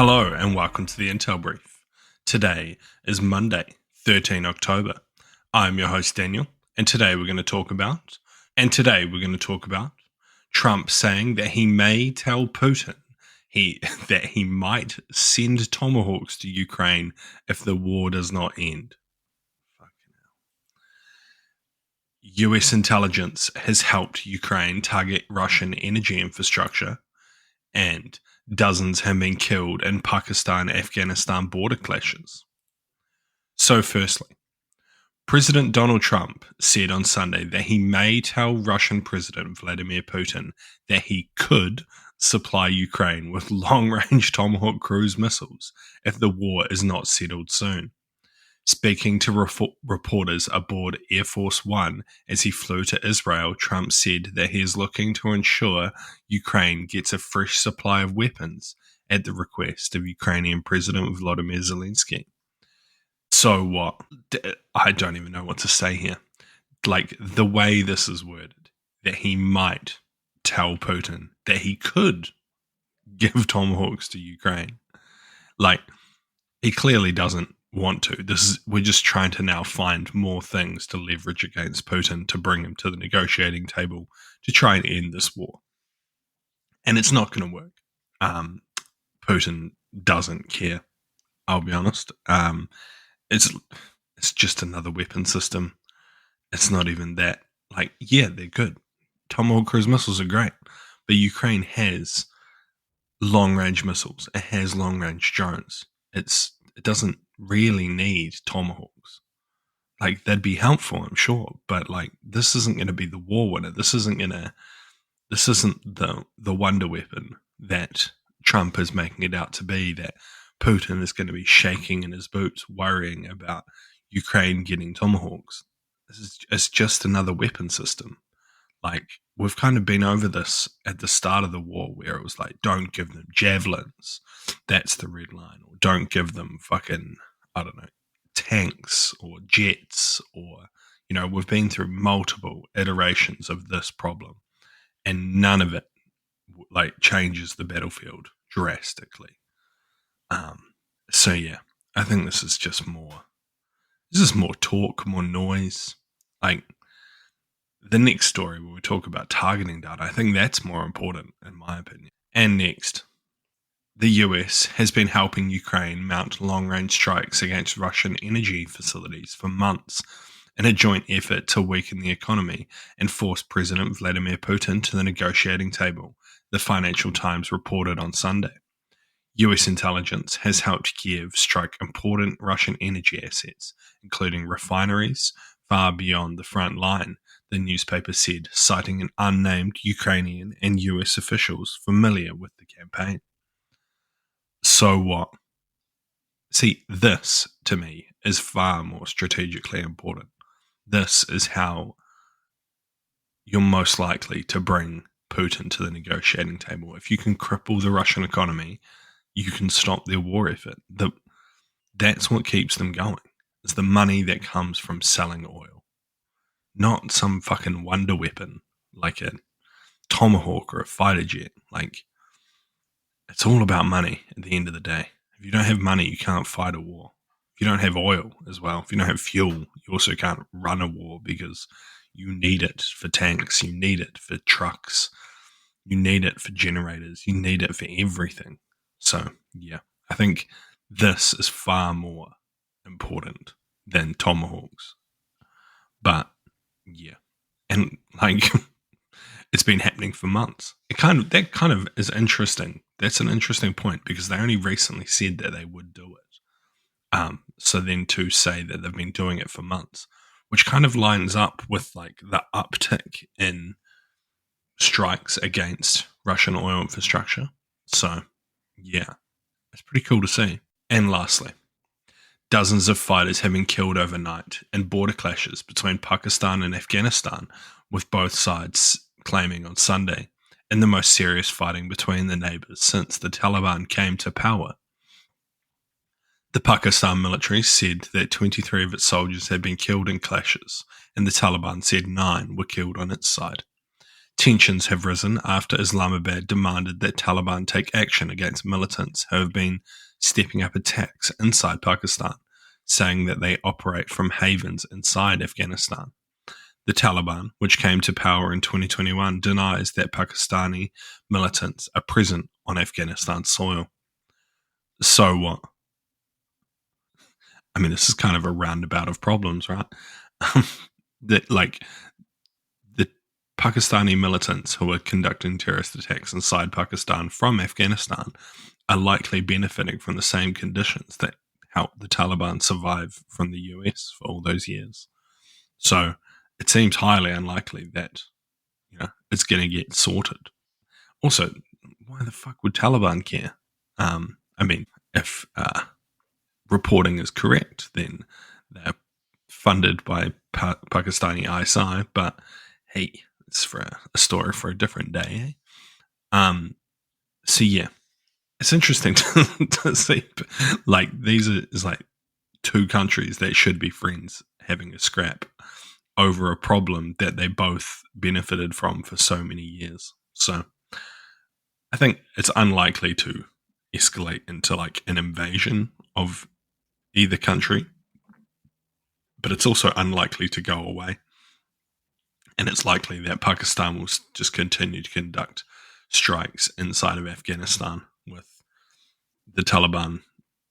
Hello and welcome to the Intel Brief. Today is Monday, 13 October. I'm your host Daniel, and today we're going to talk about Trump saying that he may tell Putin that he might send Tomahawks to Ukraine if the war does not end. Fucking hell. US intelligence has helped Ukraine target Russian energy infrastructure, and dozens have been killed in Pakistan-Afghanistan border clashes. So firstly, President Donald Trump said on Sunday that he may tell Russian President Vladimir Putin that he could supply Ukraine with long-range Tomahawk cruise missiles if the war is not settled soon. Speaking to reporters aboard Air Force One as he flew to Israel, Trump said that he is looking to ensure Ukraine gets a fresh supply of weapons at the request of Ukrainian President Volodymyr Zelensky. So what? I don't even know what to say here. Like, the way this is worded, that he might tell Putin that he could give Tomahawks to Ukraine. Like, he clearly doesn't want to. We're just trying to now find more things to leverage against Putin to bring him to the negotiating table to try and end this war. And it's not going to work. Putin doesn't care. I'll be honest. It's just another weapon system. It's not even that. Like, yeah, they're good. Tomahawk cruise missiles are great, but Ukraine has long-range missiles. It has long-range drones. It doesn't really need Tomahawks. Like, that'd be helpful, I'm sure, but like, this isn't going to be the war winner. This isn't the wonder weapon that Trump is making it out to be, that Putin is going to be shaking in his boots worrying about Ukraine getting Tomahawks. It's just another weapon system. Like, we've kind of been over this at the start of the war, where it was like, don't give them javelins. That's the red line. Or don't give them fucking, I don't know, tanks or jets, or, we've been through multiple iterations of this problem, and none of it like changes the battlefield drastically. So yeah, I think this is more talk, more noise. Like, the next story where we talk about targeting data, I think that's more important in my opinion. And next, the US has been helping Ukraine mount long-range strikes against Russian energy facilities for months in a joint effort to weaken the economy and force President Vladimir Putin to the negotiating table, the Financial Times reported on Sunday. US intelligence has helped Kiev strike important Russian energy assets, including refineries, far beyond the front line, the newspaper said, citing an unnamed Ukrainian and US officials familiar with the campaign. So what? See, this, to me, is far more strategically important. This is how you're most likely to bring Putin to the negotiating table. If you can cripple the Russian economy, you can stop their war effort. That's what keeps them going. It's the money that comes from selling oil, not some fucking wonder weapon like a Tomahawk or a fighter jet. Like, it's all about money at the end of the day. If you don't have money, you can't fight a war. If you don't have oil as well, if you don't have fuel, you also can't run a war, because you need it for tanks, you need it for trucks, you need it for generators, you need it for everything. So, yeah, I think this is far more important than Tomahawks. But, yeah. And, like, it's been happening for months. That kind of is interesting. That's an interesting point, because they only recently said that they would do it. So then to say that they've been doing it for months, which kind of lines up with like the uptick in strikes against Russian oil infrastructure. So yeah, it's pretty cool to see. And lastly, dozens of fighters have been killed overnight in border clashes between Pakistan and Afghanistan, with both sides claiming on Sunday in the most serious fighting between the neighbors since the Taliban came to power. The Pakistan military said that 23 of its soldiers had been killed in clashes, and the Taliban said 9 were killed on its side. Tensions have risen after Islamabad demanded that Taliban take action against militants who have been stepping up attacks inside Pakistan, saying that they operate from havens inside Afghanistan. The Taliban, which came to power in 2021, denies that Pakistani militants are present on Afghanistan soil. So what? I mean, this is kind of a roundabout of problems, right? that like the Pakistani militants who are conducting terrorist attacks inside Pakistan from Afghanistan are likely benefiting from the same conditions that helped the Taliban survive from the US for all those years. So it seems highly unlikely that it's going to get sorted. Also, why the fuck would Taliban care? I mean, if reporting is correct, then they're funded by Pakistani ISI, but hey, it's for a story for a different day. So yeah, it's interesting to see. Like these is like two countries that should be friends having a scrap over a problem that they both benefited from for so many years. So I think it's unlikely to escalate into like an invasion of either country, but it's also unlikely to go away. And it's likely that Pakistan will just continue to conduct strikes inside of Afghanistan with the Taliban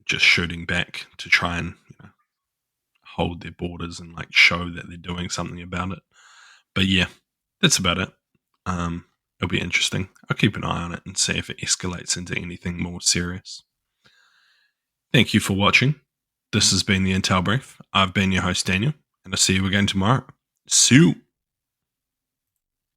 just shooting back to try and hold their borders and like show that they're doing something about it. But yeah, that's about it. It'll be interesting. I'll keep an eye on it and see if it escalates into anything more serious. Thank you for watching. This has been the Intel Brief. I've been your host, Daniel, and I'll see you again tomorrow. See you.